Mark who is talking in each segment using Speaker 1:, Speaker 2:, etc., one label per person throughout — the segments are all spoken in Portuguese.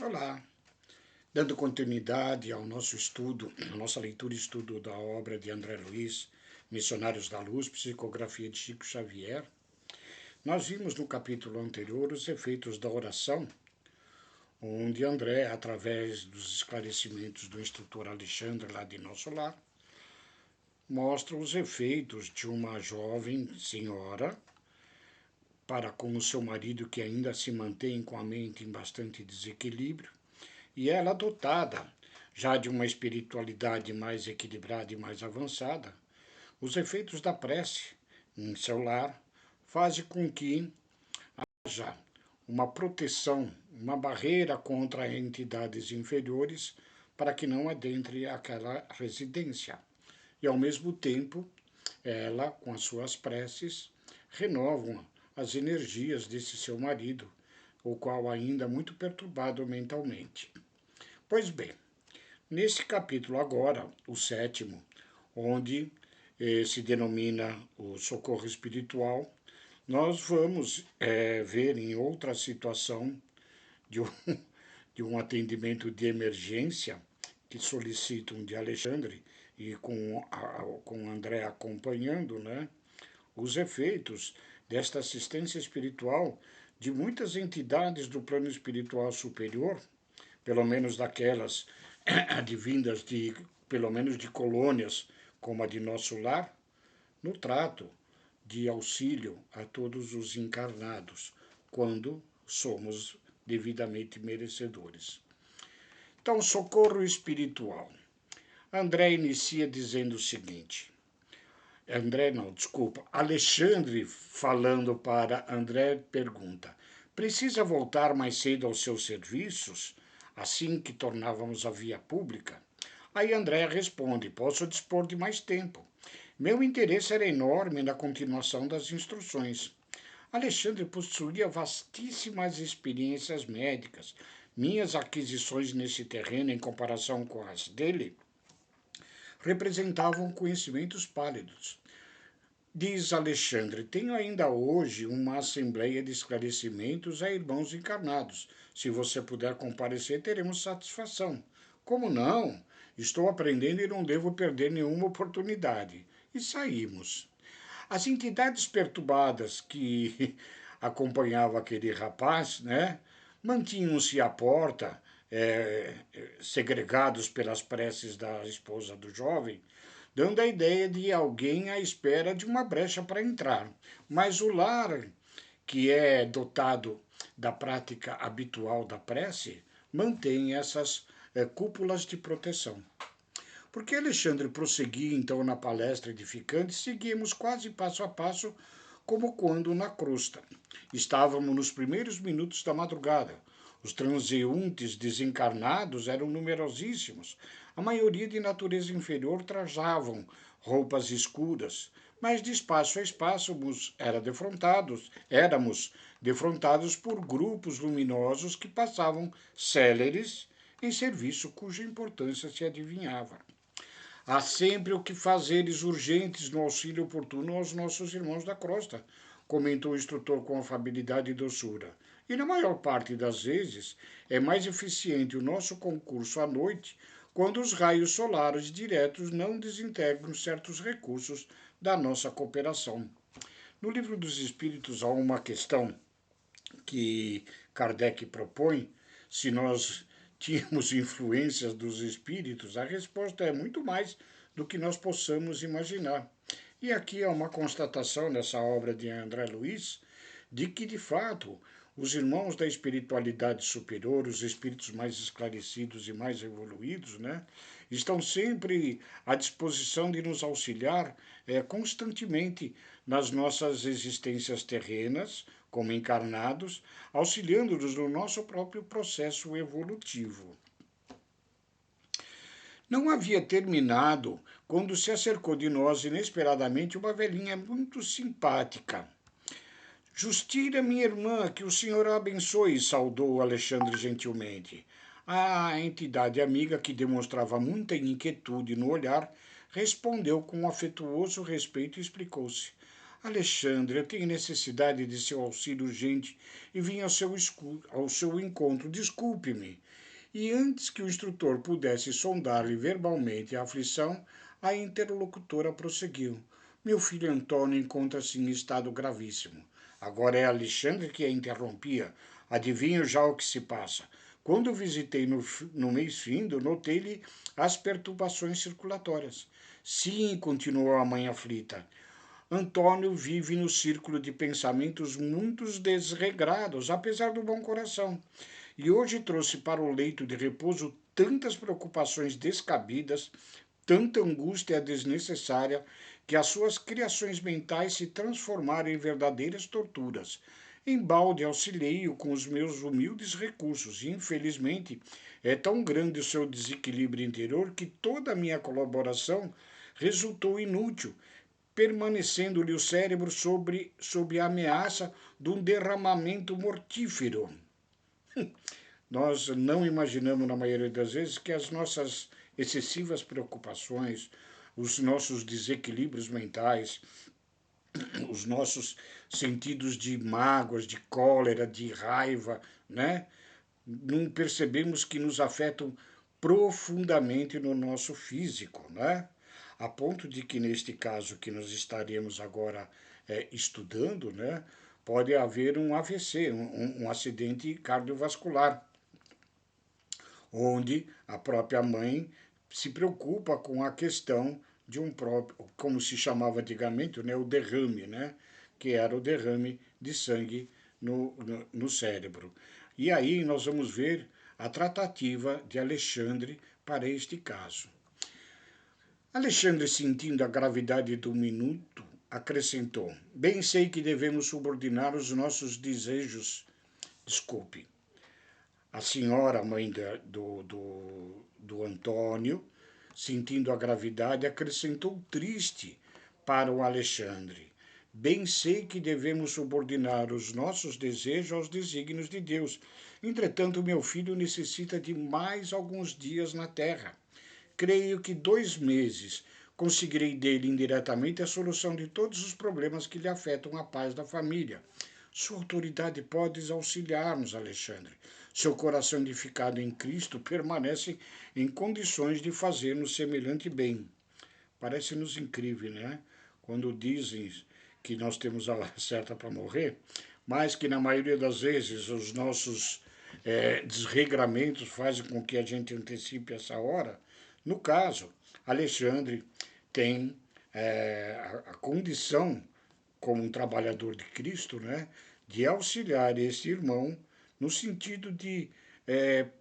Speaker 1: Olá, dando continuidade ao nosso estudo, a nossa leitura e estudo da obra de André Luiz, Missionários da Luz, Psicografia de Chico Xavier, nós vimos no capítulo anterior os efeitos da oração, onde André, através dos esclarecimentos do instrutor Alexandre lá de Nosso Lar, mostra os efeitos de uma jovem senhora para com o seu marido que ainda se mantém com a mente em bastante desequilíbrio, e ela dotada já de uma espiritualidade mais equilibrada e mais avançada, os efeitos da prece em seu lar fazem com que haja uma proteção, uma barreira contra entidades inferiores para que não adentre aquela residência. E, ao mesmo tempo, ela, com as suas preces, renovam as energias desse seu marido, o qual ainda muito perturbado mentalmente. Pois bem, nesse capítulo agora, o 7º, onde se denomina o socorro espiritual, nós vamos ver em outra situação de um, de um atendimento de emergência que solicitam de Alexandre e com André acompanhando, né, os efeitos desta assistência espiritual de muitas entidades do plano espiritual superior, pelo menos daquelas advindas de, pelo menos de colônias como a de Nosso Lar, no trato de auxílio a todos os encarnados, quando somos devidamente merecedores. Então, socorro espiritual. André inicia dizendo o seguinte, Alexandre falando para André pergunta, precisa voltar mais cedo aos seus serviços, assim que tornávamos a via pública? Aí André responde, posso dispor de mais tempo. Meu interesse era enorme na continuação das instruções. Alexandre possuía vastíssimas experiências médicas. Minhas aquisições nesse terreno, em comparação com as dele, representavam conhecimentos pálidos. Diz Alexandre, tenho ainda hoje uma assembleia de esclarecimentos a irmãos encarnados. Se você puder comparecer, teremos satisfação. Como não? Estou aprendendo e não devo perder nenhuma oportunidade. E saímos. As entidades perturbadas que acompanhavam aquele rapaz, né, mantinham-se à porta, segregados pelas preces da esposa do jovem, dando a ideia de alguém à espera de uma brecha para entrar. Mas o lar, que é dotado da prática habitual da prece, mantém essas cúpulas de proteção. Porque Alexandre prosseguia então na palestra edificante, seguíamos quase passo a passo, como quando na crosta. Estávamos nos primeiros minutos da madrugada. Os transeuntes desencarnados eram numerosíssimos. A maioria de natureza inferior trajavam roupas escuras, mas de espaço a espaço éramos defrontados por grupos luminosos que passavam céleres em serviço cuja importância se adivinhava. Há sempre o que fazeres urgentes no auxílio oportuno aos nossos irmãos da crosta, comentou o instrutor com afabilidade e doçura. E na maior parte das vezes é mais eficiente o nosso concurso à noite quando os raios solares diretos não desintegram certos recursos da nossa cooperação. No Livro dos Espíritos há uma questão que Kardec propõe, se nós tínhamos influências dos espíritos, a resposta é muito mais do que nós possamos imaginar. E aqui há uma constatação nessa obra de André Luiz, de que, de fato, os irmãos da espiritualidade superior, os espíritos mais esclarecidos e mais evoluídos, né, estão sempre à disposição de nos auxiliar constantemente nas nossas existências terrenas, como encarnados, auxiliando-nos no nosso próprio processo evolutivo. Não havia terminado quando se acercou de nós inesperadamente uma velhinha muito simpática. Justira, minha irmã, que o senhor a abençoe, saudou Alexandre gentilmente. A entidade amiga, que demonstrava muita inquietude no olhar, respondeu com um afetuoso respeito e explicou-se. Alexandre, eu tenho necessidade de seu auxílio urgente e vim ao seu encontro. Desculpe-me. E antes que o instrutor pudesse sondar-lhe verbalmente a aflição, a interlocutora prosseguiu. Meu filho Antônio encontra-se em estado gravíssimo. Agora é Alexandre que a interrompia. Adivinho já o que se passa. Quando o visitei no mês findo, notei-lhe as perturbações circulatórias. Sim, continuou a mãe aflita. Antônio vive no círculo de pensamentos muito desregrados, apesar do bom coração. E hoje trouxe para o leito de repouso tantas preocupações descabidas, tanta angústia desnecessária, que as suas criações mentais se transformaram em verdadeiras torturas. Embalde auxiliei-o com os meus humildes recursos, e infelizmente é tão grande o seu desequilíbrio interior que toda a minha colaboração resultou inútil, permanecendo-lhe o cérebro sob a ameaça de um derramamento mortífero. Nós não imaginamos, na maioria das vezes, que as nossas excessivas preocupações, os nossos desequilíbrios mentais, os nossos sentidos de mágoas, de cólera, de raiva, né? Não percebemos que nos afetam profundamente no nosso físico, né? A ponto de que, neste caso que nós estaremos agora estudando, né, pode haver um AVC, um acidente cardiovascular, onde a própria mãe se preocupa com a questão de um próprio, como se chamava antigamente, né, o derrame, né, que era o derrame de sangue no cérebro. E aí nós vamos ver a tratativa de Alexandre para este caso. Alexandre, sentindo a gravidade do minuto, acrescentou: Bem sei que devemos subordinar os nossos desejos. Desculpe. A senhora, mãe do Antônio, sentindo a gravidade, acrescentou triste para o Alexandre: Bem sei que devemos subordinar os nossos desejos aos desígnios de Deus. Entretanto, meu filho necessita de mais alguns dias na terra. Creio que 2 meses conseguirei dele indiretamente a solução de todos os problemas que lhe afetam a paz da família. Sua autoridade pode auxiliar-nos, Alexandre. Seu coração edificado em Cristo permanece em condições de fazer-nos semelhante bem. Parece-nos incrível, né? Quando dizem que nós temos a hora certa para morrer, mas que na maioria das vezes os nossos desregramentos fazem com que a gente antecipe essa hora. No caso, Alexandre tem a condição, como um trabalhador de Cristo, né, de auxiliar esse irmão no sentido de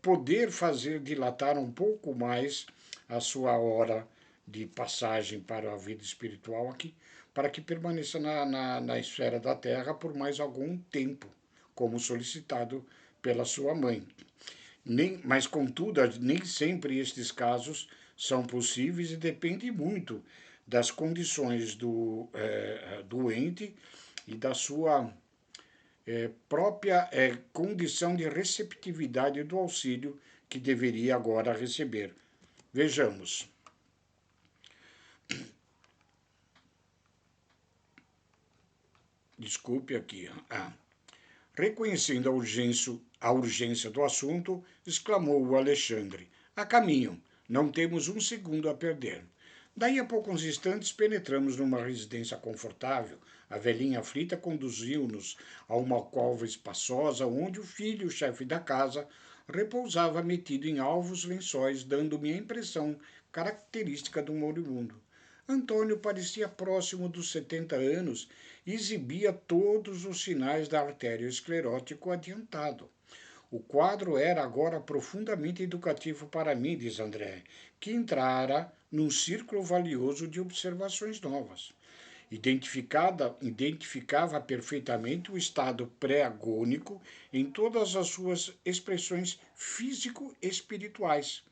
Speaker 1: poder fazer dilatar um pouco mais a sua hora de passagem para a vida espiritual aqui, para que permaneça na esfera da terra por mais algum tempo, como solicitado pela sua mãe. Mas, contudo, nem sempre estes casos são possíveis e depende muito das condições do doente e da sua própria condição de receptividade do auxílio que deveria agora receber. Vejamos. Desculpe aqui. Reconhecendo a urgência do assunto, exclamou o Alexandre. A caminho, não temos um segundo a perder. Daí a poucos instantes penetramos numa residência confortável. A velhinha aflita conduziu-nos a uma cova espaçosa onde o filho, o chefe da casa, repousava metido em alvos lençóis, dando-me a impressão característica do moribundo. Antônio parecia próximo dos 70 anos e exibia todos os sinais da artéria esclerótico adiantado. O quadro era agora profundamente educativo para mim, diz André, que entrara num círculo valioso de observações novas. Identificava perfeitamente o estado pré-agônico em todas as suas expressões físico-espirituais.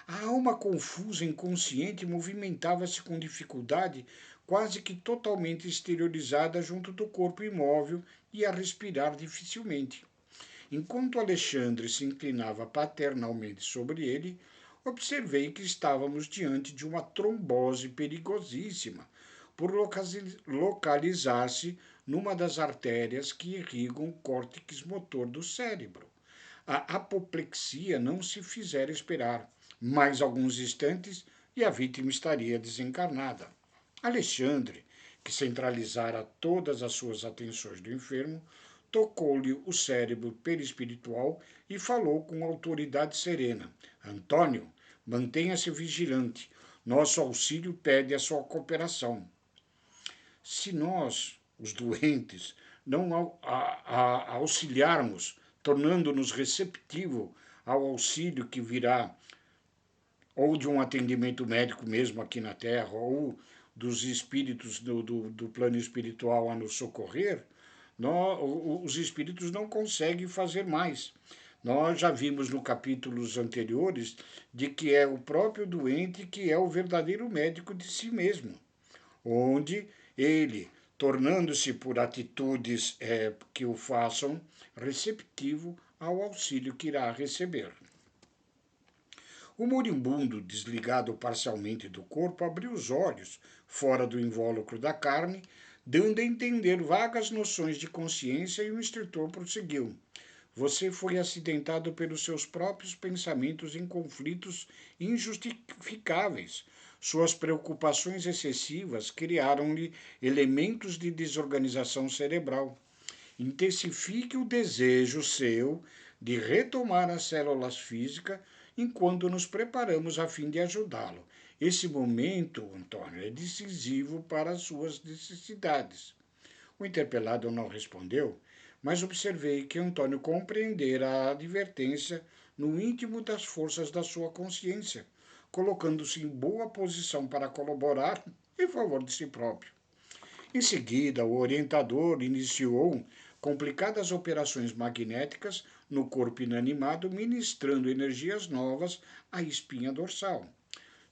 Speaker 1: A alma confusa e inconsciente movimentava-se com dificuldade, quase que totalmente exteriorizada junto do corpo imóvel e a respirar dificilmente. Enquanto Alexandre se inclinava paternalmente sobre ele, observei que estávamos diante de uma trombose perigosíssima, por localizar-se numa das artérias que irrigam o córtex motor do cérebro. A apoplexia não se fizera esperar. Mais alguns instantes e a vítima estaria desencarnada. Alexandre, que centralizara todas as suas atenções do enfermo, tocou-lhe o cérebro perispiritual e falou com autoridade serena. Antônio, mantenha-se vigilante. Nosso auxílio pede a sua cooperação. Se nós, os doentes, não auxiliarmos, tornando-nos receptivo ao auxílio que virá, ou de um atendimento médico mesmo aqui na Terra, ou dos espíritos do plano espiritual a nos socorrer, os espíritos não conseguem fazer mais. Nós já vimos no capítulos anteriores de que é o próprio doente que é o verdadeiro médico de si mesmo, onde ele, tornando-se por atitudes que o façam receptivo ao auxílio que irá receber. O moribundo, desligado parcialmente do corpo, abriu os olhos, fora do invólucro da carne, dando a entender vagas noções de consciência, e o instrutor prosseguiu. Você foi acidentado pelos seus próprios pensamentos em conflitos injustificáveis. Suas preocupações excessivas criaram-lhe elementos de desorganização cerebral. Intensifique o desejo seu de retomar as células físicas enquanto nos preparamos a fim de ajudá-lo. Esse momento, Antônio, é decisivo para as suas necessidades. O interpelado não respondeu, mas observei que Antônio compreendera a advertência no íntimo das forças da sua consciência, colocando-se em boa posição para colaborar em favor de si próprio. Em seguida, o orientador iniciou complicadas operações magnéticas no corpo inanimado, ministrando energias novas à espinha dorsal.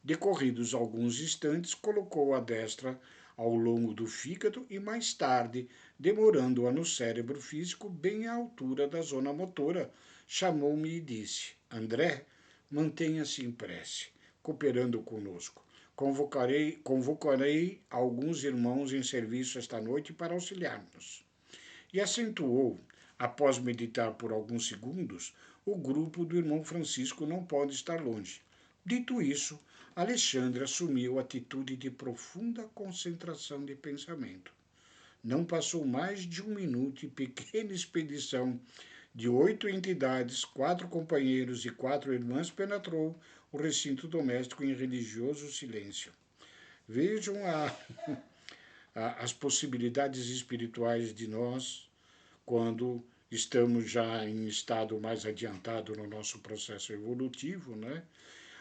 Speaker 1: Decorridos alguns instantes, colocou a destra ao longo do fígado e, mais tarde, demorando-a no cérebro físico, bem à altura da zona motora, chamou-me e disse: André, mantenha-se em prece, cooperando conosco. Convocarei alguns irmãos em serviço esta noite para auxiliar-nos. E acentuou, após meditar por alguns segundos, o grupo do irmão Francisco não pode estar longe. Dito isso, Alexandre assumiu atitude de profunda concentração de pensamento. Não passou mais de 1 minuto e pequena expedição de 8 entidades, 4 companheiros e 4 irmãs penetrou o recinto doméstico em religioso silêncio. Vejam as possibilidades espirituais de nós quando estamos já em estado mais adiantado no nosso processo evolutivo, né?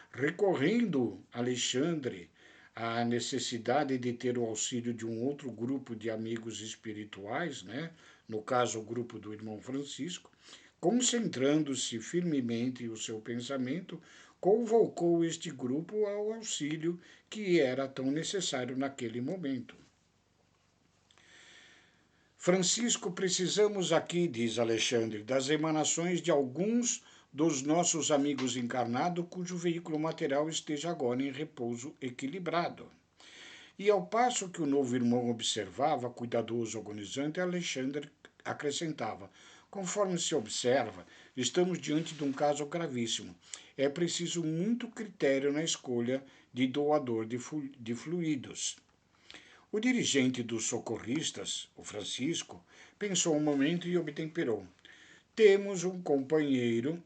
Speaker 1: Recorrendo, Alexandre, à necessidade de ter o auxílio de um outro grupo de amigos espirituais, né? No caso, o grupo do irmão Francisco, concentrando-se firmemente o seu pensamento, convocou este grupo ao auxílio que era tão necessário naquele momento. Francisco, precisamos aqui, diz Alexandre, das emanações de alguns dos nossos amigos encarnados cujo veículo material esteja agora em repouso equilibrado. E ao passo que o novo irmão observava, cuidadoso, agonizante, Alexandre acrescentava: conforme se observa, estamos diante de um caso gravíssimo. É preciso muito critério na escolha de doador de fluidos. O dirigente dos socorristas, o Francisco, pensou um momento e obtemperou. Temos um companheiro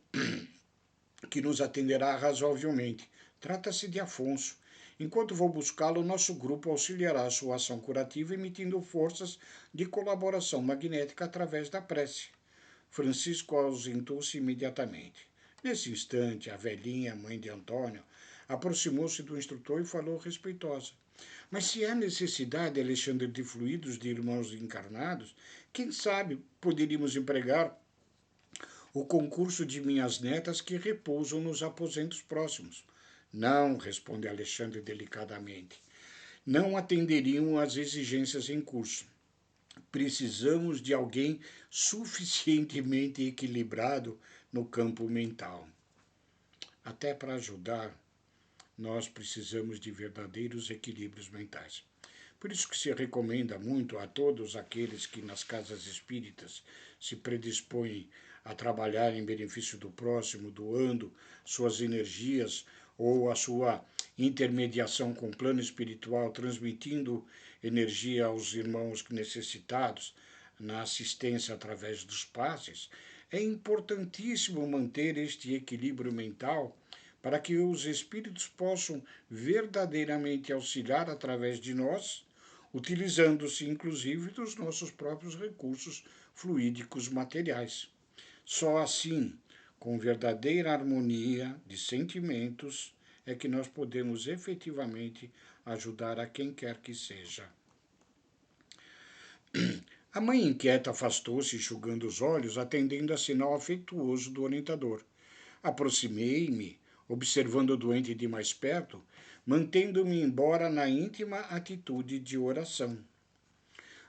Speaker 1: que nos atenderá razoavelmente. Trata-se de Afonso. Enquanto vou buscá-lo, nosso grupo auxiliará a sua ação curativa, emitindo forças de colaboração magnética através da prece. Francisco ausentou-se imediatamente. Nesse instante, a velhinha, mãe de Antônio, aproximou-se do instrutor e falou respeitosa. Mas se há necessidade, Alexandre, de fluidos de irmãos encarnados, quem sabe poderíamos empregar o concurso de minhas netas que repousam nos aposentos próximos. Não, responde Alexandre delicadamente. Não atenderiam às exigências em curso. Precisamos de alguém suficientemente equilibrado no campo mental. Até para ajudar, nós precisamos de verdadeiros equilíbrios mentais. Por isso que se recomenda muito a todos aqueles que nas casas espíritas se predispõem a trabalhar em benefício do próximo, doando suas energias ou a sua intermediação com o plano espiritual, transmitindo energia aos irmãos necessitados na assistência através dos passes, é importantíssimo manter este equilíbrio mental para que os espíritos possam verdadeiramente auxiliar através de nós, utilizando-se inclusive dos nossos próprios recursos fluídicos materiais. Só assim, com verdadeira harmonia de sentimentos, é que nós podemos efetivamente ajudar a quem quer que seja. A mãe inquieta afastou-se, enxugando os olhos, atendendo a sinal afetuoso do orientador. Aproximei-me, observando o doente de mais perto, mantendo-me embora na íntima atitude de oração.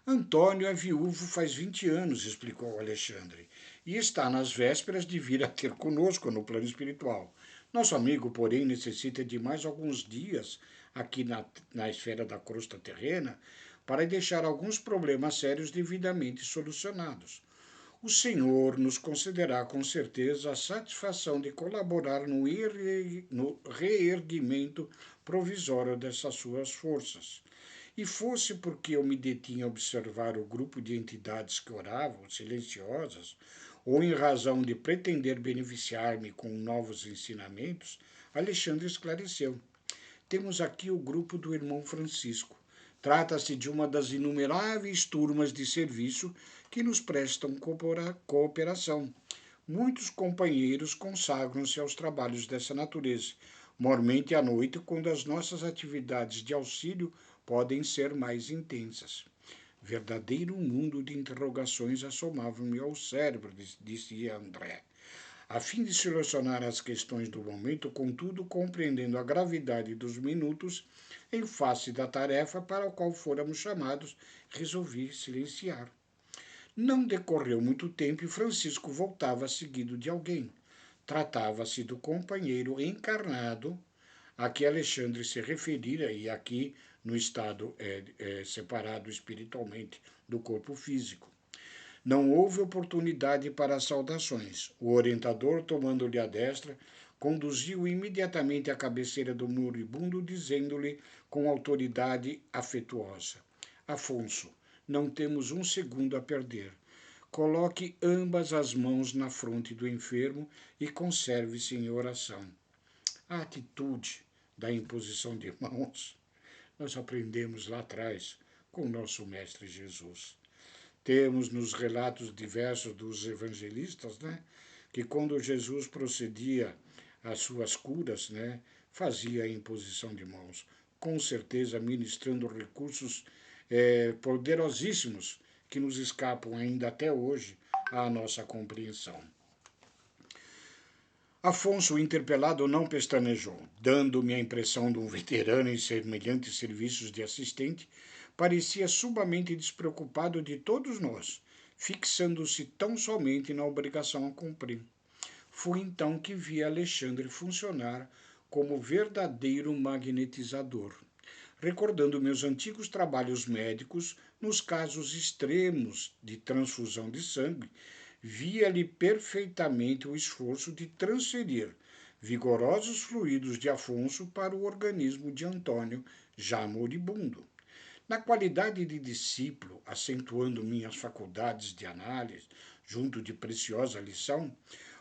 Speaker 1: Antônio é viúvo faz 20 anos, explicou Alexandre, e está nas vésperas de vir a ter conosco no plano espiritual. Nosso amigo, porém, necessita de mais alguns dias aqui na esfera da crosta terrena para deixar alguns problemas sérios devidamente solucionados. O Senhor nos concederá com certeza a satisfação de colaborar no reerguimento provisório dessas suas forças. E fosse porque eu me detinha a observar o grupo de entidades que oravam, silenciosas, ou em razão de pretender beneficiar-me com novos ensinamentos, Alexandre esclareceu. Temos aqui o grupo do irmão Francisco. Trata-se de uma das inumeráveis turmas de serviço que nos prestam cooperação. Muitos companheiros consagram-se aos trabalhos dessa natureza, mormente à noite, quando as nossas atividades de auxílio podem ser mais intensas. Verdadeiro mundo de interrogações assomavam-me ao cérebro, disse André. A fim de solucionar as questões do momento, contudo, compreendendo a gravidade dos minutos em face da tarefa para a qual fôramos chamados, resolvi silenciar. Não decorreu muito tempo e Francisco voltava seguido de alguém. Tratava-se do companheiro encarnado a que Alexandre se referira e aqui no estado separado espiritualmente do corpo físico. Não houve oportunidade para saudações. O orientador, tomando-lhe a destra, conduziu imediatamente à cabeceira do moribundo, dizendo-lhe com autoridade afetuosa: Afonso, não temos um segundo a perder. Coloque ambas as mãos na fronte do enfermo e conserve-se em oração. A atitude da imposição de mãos nós aprendemos lá atrás com o nosso Mestre Jesus. Temos nos relatos diversos dos evangelistas, que quando Jesus procedia às suas curas, fazia a imposição de mãos, com certeza ministrando recursos poderosíssimos que nos escapam ainda até hoje à nossa compreensão. Afonso, interpelado, não pestanejou, dando-me a impressão de um veterano em semelhantes serviços de assistente. Parecia subamente despreocupado de todos nós, fixando-se tão somente na obrigação a cumprir. Foi então que vi Alexandre funcionar como verdadeiro magnetizador. Recordando meus antigos trabalhos médicos, nos casos extremos de transfusão de sangue, via-lhe perfeitamente o esforço de transferir vigorosos fluidos de Afonso para o organismo de Antônio, já moribundo. Na qualidade de discípulo, acentuando minhas faculdades de análise, junto de preciosa lição,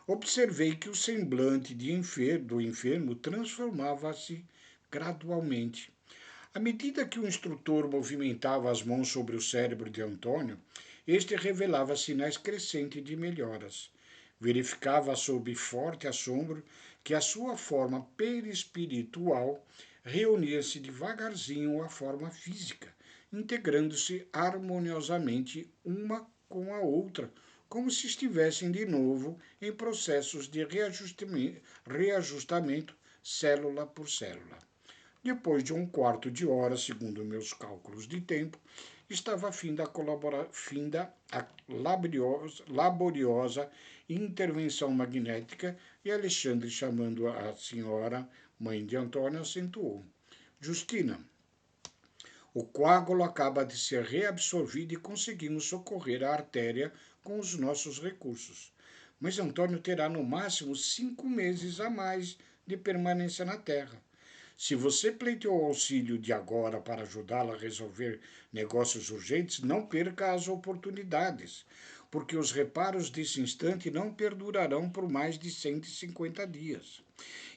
Speaker 1: observei que o semblante do enfermo transformava-se gradualmente. À medida que o instrutor movimentava as mãos sobre o cérebro de Antônio, este revelava sinais crescentes de melhoras. Verificava sob forte assombro que a sua forma perispiritual reunia-se devagarzinho à forma física, integrando-se harmoniosamente uma com a outra, como se estivessem de novo em processos de reajustamento célula por célula. Depois de um quarto de hora, segundo meus cálculos de tempo, estava finda a laboriosa intervenção magnética e Alexandre, chamando a senhora, mãe de Antônio, acentuou. Justina, O coágulo acaba de ser reabsorvido e conseguimos socorrer a artéria com os nossos recursos. Mas Antônio terá no máximo 5 meses a mais de permanência na Terra. Se você pleiteou auxílio de agora para ajudá-la a resolver negócios urgentes, não perca as oportunidades, porque os reparos desse instante não perdurarão por mais de 150 dias.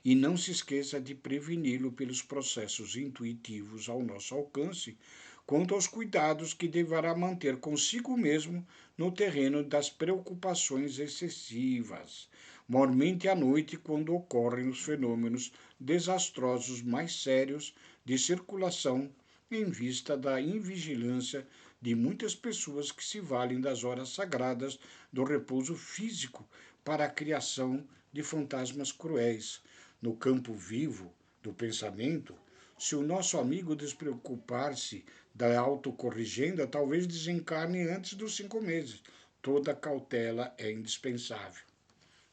Speaker 1: E não se esqueça de preveni-lo pelos processos intuitivos ao nosso alcance, quanto aos cuidados que deverá manter consigo mesmo no terreno das preocupações excessivas, mormente à noite, quando ocorrem os fenômenos desastrosos mais sérios de circulação, em vista da invigilância de muitas pessoas que se valem das horas sagradas do repouso físico para a criação de fantasmas cruéis. No campo vivo do pensamento, se o nosso amigo despreocupar-se da autocorrigenda, talvez desencarne antes dos 5 meses. Toda cautela é indispensável.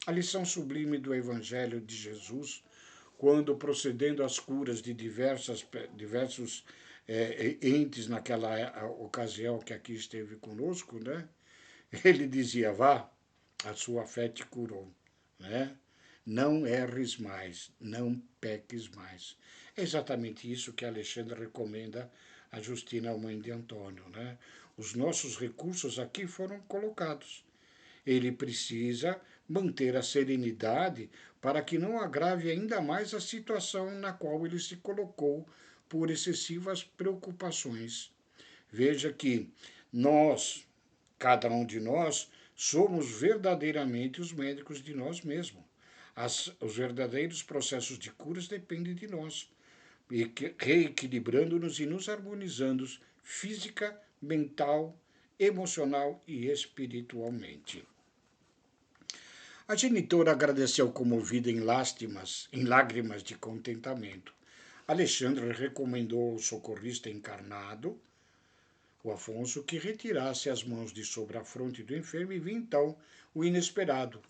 Speaker 1: A lição sublime do Evangelho de Jesus, quando procedendo às curas de diversos entes naquela ocasião que aqui esteve conosco, né? Ele dizia: vá, a sua fé te curou, né? Não erres mais, não peques mais. É exatamente isso que Alexandre recomenda a Justina, a mãe de Antônio, né? Os nossos recursos aqui foram colocados. Ele precisa manter a serenidade para que não agrave ainda mais a situação na qual ele se colocou por excessivas preocupações. Veja que nós, cada um de nós, somos verdadeiramente os médicos de nós mesmos. Os verdadeiros processos de curas dependem de nós, reequilibrando-nos e nos harmonizando física, mental, emocional e espiritualmente. A genitora agradeceu comovida em lágrimas de contentamento. Alexandre recomendou ao socorrista encarnado, o Afonso, que retirasse as mãos de sobre a fronte do enfermo, e viu então o inesperado.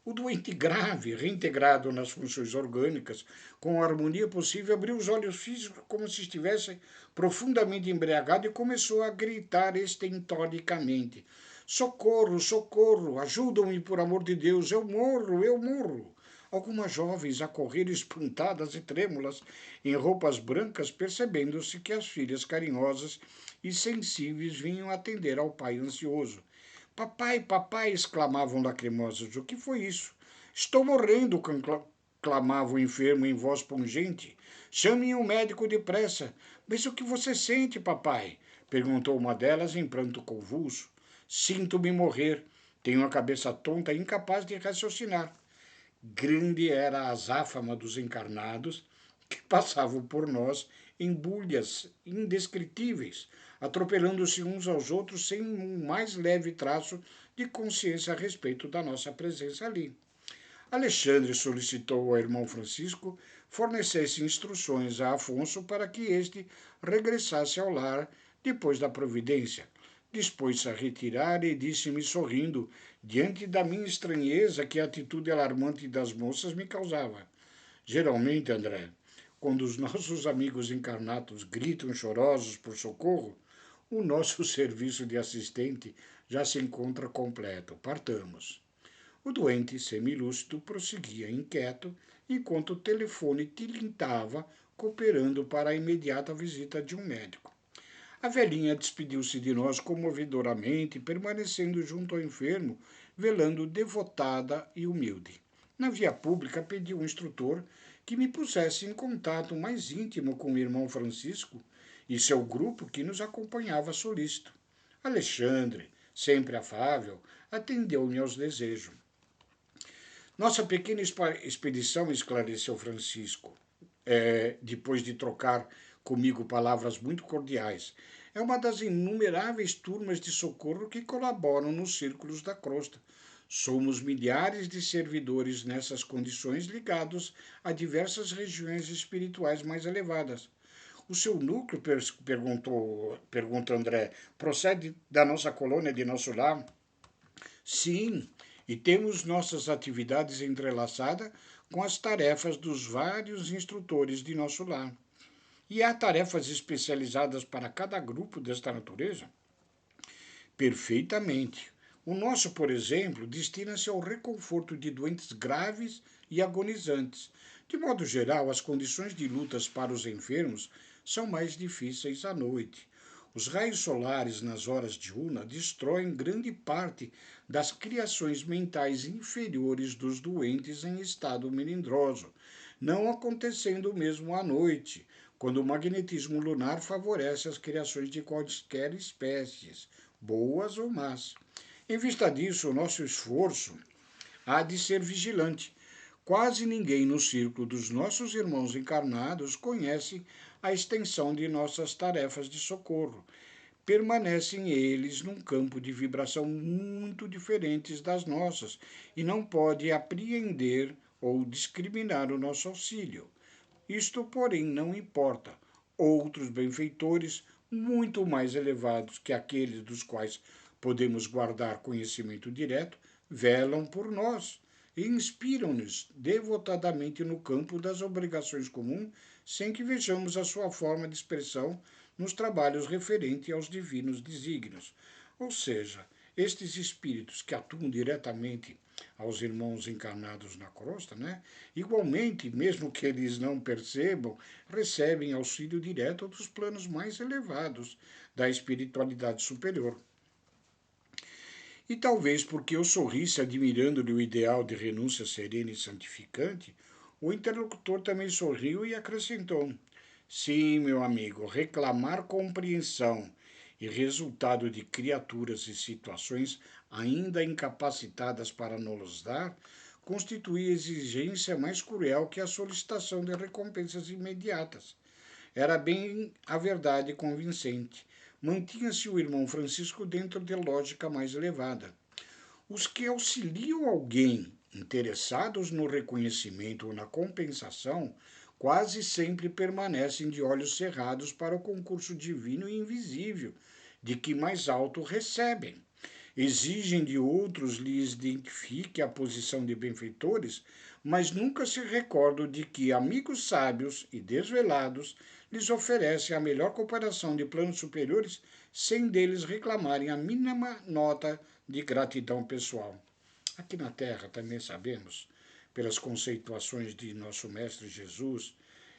Speaker 1: O doente grave, reintegrado nas funções orgânicas, com a harmonia possível, abriu os olhos físicos como se estivesse profundamente embriagado e começou a gritar estentoricamente: socorro, socorro, ajudam-me, por amor de Deus, eu morro, eu morro. Algumas jovens acorreram espantadas e trêmulas, em roupas brancas, percebendo-se que as filhas carinhosas e sensíveis vinham atender ao pai ansioso. Papai, papai, exclamavam lacrimosas. O que foi isso? Estou morrendo, clamava o enfermo em voz pungente. Chamem um médico depressa. Mas o que você sente, papai? Perguntou uma delas em pranto convulso. Sinto-me morrer. Tenho a cabeça tonta e incapaz de raciocinar. Grande era a azáfama dos encarnados que passavam por nós em bulhas indescritíveis, atropelando-se uns aos outros sem um mais leve traço de consciência a respeito da nossa presença ali. Alexandre solicitou ao irmão Francisco fornecesse instruções a Afonso para que este regressasse ao lar depois da providência. Dispôs-se a retirar e disse-me sorrindo, diante da minha estranheza que a atitude alarmante das moças me causava: geralmente, André, quando os nossos amigos encarnados gritam chorosos por socorro, o nosso serviço de assistente já se encontra completo. Partamos. O doente, semilúcido, prosseguia inquieto, enquanto o telefone tilintava, cooperando para a imediata visita de um médico. A velhinha despediu-se de nós comovedoramente, permanecendo junto ao enfermo, velando devotada e humilde. Na via pública, pedi ao instrutor que me pusesse em contato mais íntimo com o irmão Francisco e seu grupo que nos acompanhava solícito. Alexandre, sempre afável, atendeu-me aos desejos. Nossa pequena expedição, esclareceu Francisco, depois de trocar comigo palavras muito cordiais, é uma das inumeráveis turmas de socorro que colaboram nos círculos da crosta. Somos milhares de servidores nessas condições, ligados a diversas regiões espirituais mais elevadas. O seu núcleo, pergunta André, procede da nossa colônia, de nosso lar? Sim, e temos nossas atividades entrelaçadas com as tarefas dos vários instrutores de nosso lar. E há tarefas especializadas para cada grupo desta natureza? Perfeitamente. O nosso, por exemplo, destina-se ao reconforto de doentes graves e agonizantes. De modo geral, as condições de lutas para os enfermos são mais difíceis à noite. Os raios solares nas horas diurnas destroem grande parte das criações mentais inferiores dos doentes em estado melindroso, não acontecendo o mesmo à noite, quando o magnetismo lunar favorece as criações de quaisquer espécies, boas ou más. Em vista disso, o nosso esforço há de ser vigilante. Quase ninguém no círculo dos nossos irmãos encarnados conhece a extensão de nossas tarefas de socorro. Permanecem eles num campo de vibração muito diferentes das nossas e não pode apreender ou discriminar o nosso auxílio. Isto, porém, não importa. Outros benfeitores, muito mais elevados que aqueles dos quais podemos guardar conhecimento direto, velam por nós e inspiram-nos devotadamente no campo das obrigações comuns, sem que vejamos a sua forma de expressão nos trabalhos referentes aos divinos desígnios. Ou seja, estes espíritos que atuam diretamente aos irmãos encarnados na crosta, né? Igualmente, mesmo que eles não percebam, recebem auxílio direto dos planos mais elevados da espiritualidade superior. E talvez porque eu sorrisse admirando-lhe o ideal de renúncia serena e santificante, o interlocutor também sorriu e acrescentou: sim, meu amigo, reclamar compreensão e resultado de criaturas e situações ainda incapacitadas para nos dar, constitui exigência mais cruel que a solicitação de recompensas imediatas. Era bem a verdade convincente. Mantinha-se o irmão Francisco dentro de lógica mais elevada. Os que auxiliam alguém interessados no reconhecimento ou na compensação quase sempre permanecem de olhos cerrados para o concurso divino e invisível de que mais alto recebem. Exigem de outros lhes identifique a posição de benfeitores, mas nunca se recordam de que amigos sábios e desvelados lhes oferecem a melhor cooperação de planos superiores sem deles reclamarem a mínima nota de gratidão pessoal. Aqui na Terra também sabemos, pelas conceituações de nosso Mestre Jesus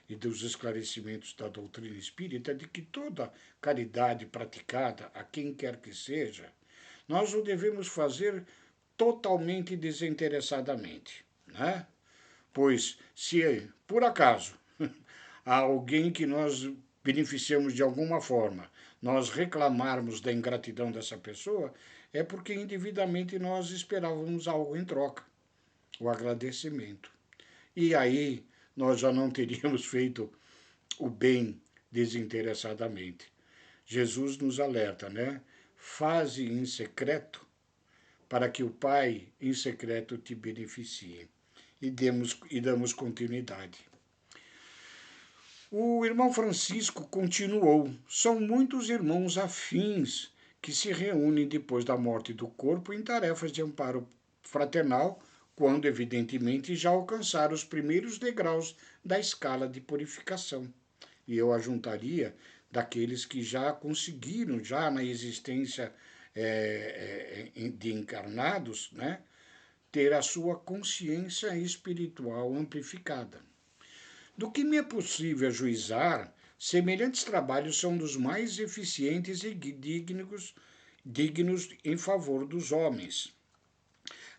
Speaker 1: e dos esclarecimentos da doutrina espírita, de que toda caridade praticada a quem quer que seja, nós o devemos fazer totalmente desinteressadamente, né? Pois, se por acaso há alguém que nós beneficiamos de alguma forma, nós reclamarmos da ingratidão dessa pessoa, é porque indevidamente nós esperávamos algo em troca, o agradecimento. E aí nós já não teríamos feito o bem desinteressadamente. Jesus nos alerta, né? Faze em secreto para que o Pai em secreto te beneficie. E damos continuidade. O irmão Francisco continuou: são muitos irmãos afins que se reúnem depois da morte do corpo em tarefas de amparo fraternal, quando evidentemente já alcançaram os primeiros degraus da escala de purificação. E eu ajuntaria daqueles que já conseguiram, já na existência de encarnados, né, ter a sua consciência espiritual amplificada. Do que me é possível ajuizar, semelhantes trabalhos são dos mais eficientes e dignos em favor dos homens.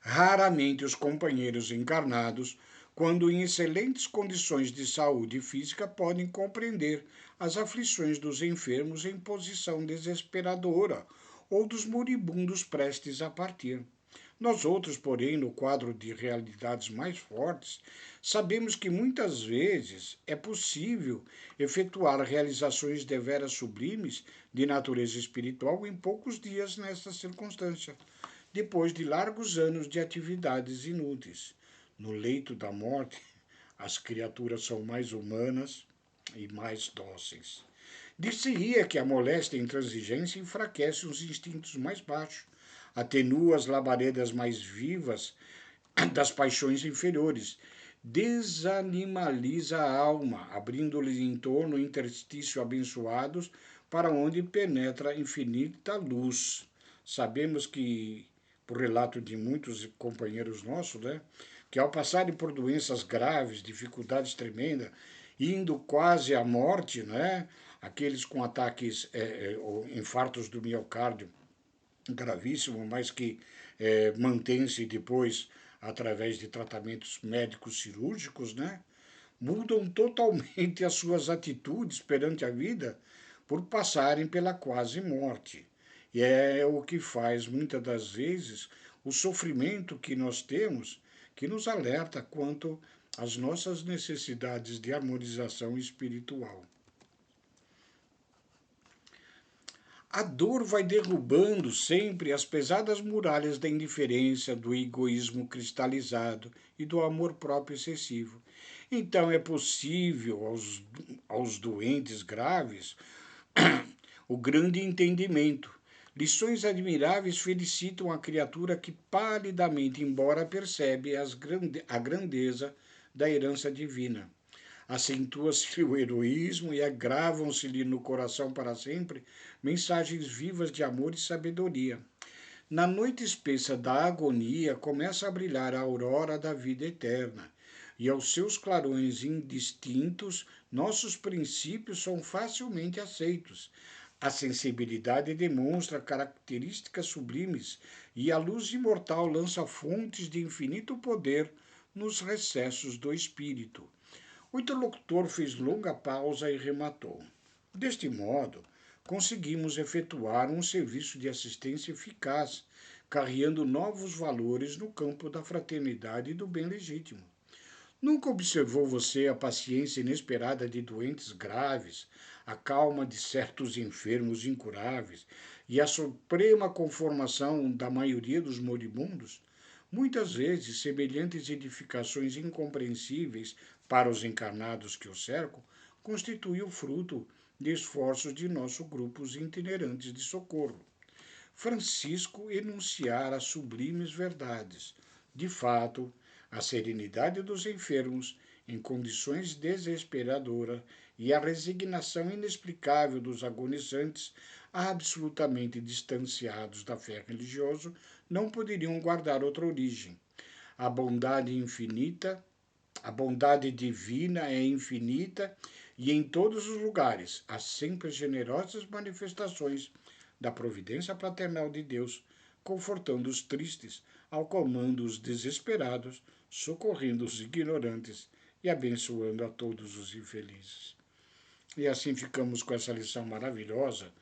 Speaker 1: Raramente os companheiros encarnados, quando em excelentes condições de saúde física, podem compreender as aflições dos enfermos em posição desesperadora ou dos moribundos prestes a partir. Nós outros, porém, no quadro de realidades mais fortes, sabemos que muitas vezes é possível efetuar realizações deveras sublimes de natureza espiritual em poucos dias nesta circunstância, depois de largos anos de atividades inúteis. No leito da morte, as criaturas são mais humanas e mais dóceis. Dir-se-ia que a moléstia e a intransigência enfraquece os instintos mais baixos, atenua as labaredas mais vivas das paixões inferiores, desanimaliza a alma, abrindo-lhe em torno interstício abençoados, para onde penetra infinita luz. Sabemos que, por relato de muitos companheiros nossos, né, que ao passarem por doenças graves, dificuldades tremendas, indo quase à morte, né, aqueles com ataques ou infartos do miocárdio gravíssimo, mas que mantém-se depois através de tratamentos médicos cirúrgicos, né? Mudam totalmente as suas atitudes perante a vida por passarem pela quase morte. E é o que faz, muitas das vezes, o sofrimento que nós temos, que nos alerta quanto às nossas necessidades de harmonização espiritual. A dor vai derrubando sempre as pesadas muralhas da indiferença, do egoísmo cristalizado e do amor próprio excessivo. Então é possível aos doentes graves o grande entendimento. Lições admiráveis felicitam a criatura que palidamente, embora percebe a grandeza da herança divina. Acentua-se o heroísmo e agravam-se-lhe no coração para sempre mensagens vivas de amor e sabedoria. Na noite espessa da agonia começa a brilhar a aurora da vida eterna, e aos seus clarões indistintos nossos princípios são facilmente aceitos. A sensibilidade demonstra características sublimes e a luz imortal lança fontes de infinito poder nos recessos do espírito. O interlocutor fez longa pausa e rematou. Deste modo, conseguimos efetuar um serviço de assistência eficaz, carreando novos valores no campo da fraternidade e do bem legítimo. Nunca observou você a paciência inesperada de doentes graves, a calma de certos enfermos incuráveis e a suprema conformação da maioria dos moribundos? Muitas vezes, semelhantes edificações incompreensíveis para os encarnados que o cercam constituem o fruto de esforços de nossos grupos itinerantes de socorro. Francisco enunciara sublimes verdades. De fato, a serenidade dos enfermos, em condições desesperadoras, e a resignação inexplicável dos agonizantes, absolutamente distanciados da fé religiosa, não poderiam guardar outra origem. A bondade infinita, a bondade divina é infinita e em todos os lugares há sempre generosas manifestações da providência paternal de Deus, confortando os tristes, acalmando os desesperados, socorrendo os ignorantes e abençoando a todos os infelizes. E assim ficamos com essa lição maravilhosa,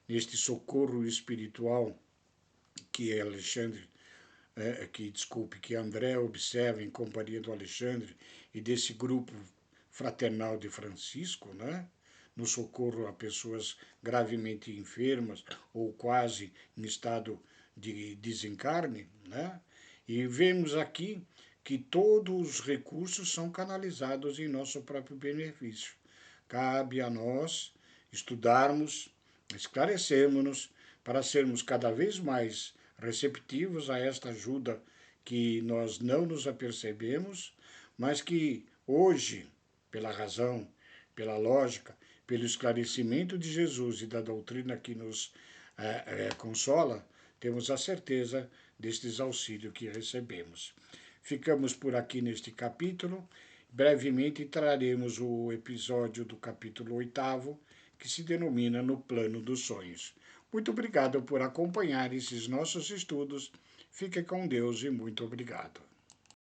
Speaker 1: neste socorro espiritual que que André observa em companhia do Alexandre e desse grupo fraternal de Francisco, né? No socorro a pessoas gravemente enfermas ou quase em estado de desencarne, né? E vemos aqui que todos os recursos são canalizados em nosso próprio benefício. Cabe a nós estudarmos, esclarecermos-nos para sermos cada vez mais receptivos a esta ajuda que nós não nos apercebemos, mas que hoje, pela razão, pela lógica, pelo esclarecimento de Jesus e da doutrina que nos consola, temos a certeza destes auxílios que recebemos. Ficamos por aqui neste capítulo. Brevemente traremos o episódio do capítulo 8º, que se denomina No Plano dos Sonhos. Muito obrigado por acompanhar esses nossos estudos. Fique com Deus e muito obrigado.